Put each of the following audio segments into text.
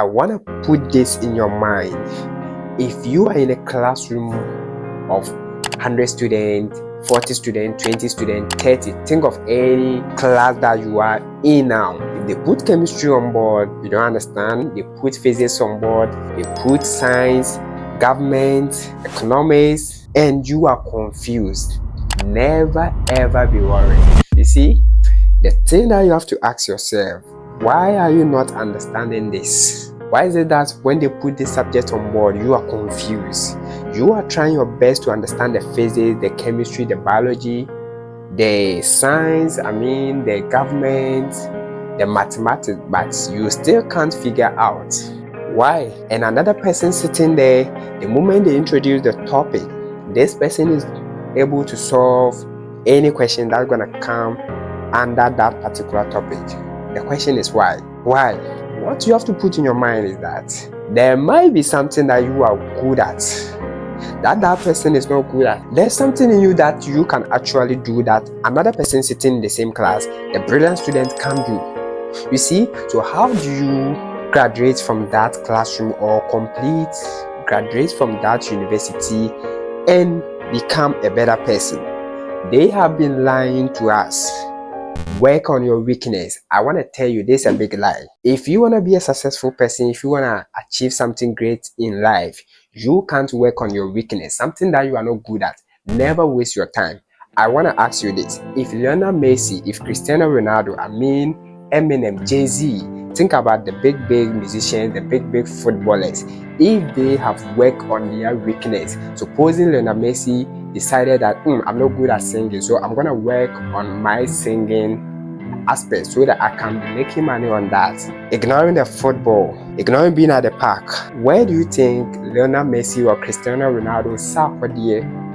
I want to put this in your mind. If you are in a classroom of 100 students, 40 students, 20 students, 30, think of any class that you are in now. If they put chemistry on board, you don't understand. They put physics on board, they put science, government, economics, and you are confused. Never ever be worried. You see, the thing that you have to ask yourself, why are you not understanding this? Why is it that when they put this subject on board, you are confused? You are trying your best to understand the physics, the chemistry, the biology, the science, the government, the mathematics, but you still can't figure out why. And another person sitting there, the moment they introduce the topic, this person is able to solve any question that's gonna come under that particular topic. The question is why? Why? What you have to put in your mind is that there might be something that you are good at that person is not good at. There's something in you that you can actually do that another person sitting in the same class, the brilliant student, can do. You see, so how do you graduate from that classroom or graduate from that university and become a better person? They have been lying to us. Work on your weakness. I want to tell you, this is a big lie. If you want to be a successful person, if you want to achieve something great in life, you can't work on your weakness, something that you are not good at. Never waste your time. I want to ask you this. If Lionel Messi, if Cristiano Ronaldo, Eminem, Jay-Z, think about the big musicians, the big footballers. If they have worked on their weakness, supposing Lionel Messi decided that I'm not good at singing, so I'm gonna work on my singing aspect so that I can be making money on that, ignoring the football, ignoring being at the park. Where do you think Lionel Messi or Cristiano Ronaldo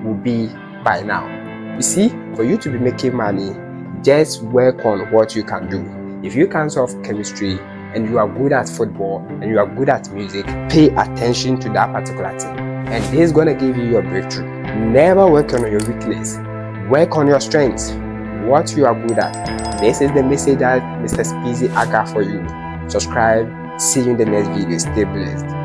will be by now? You see, for you to be making money, just work on what you can do. If you can solve chemistry and you are good at football and you are good at music, pay attention to that particular thing, and this is going to give you your breakthrough. Never work on your weakness, work on your strengths, what you are good at. This is the message that Mr. Speezy got for you. Subscribe, see you in the next video. Stay blessed.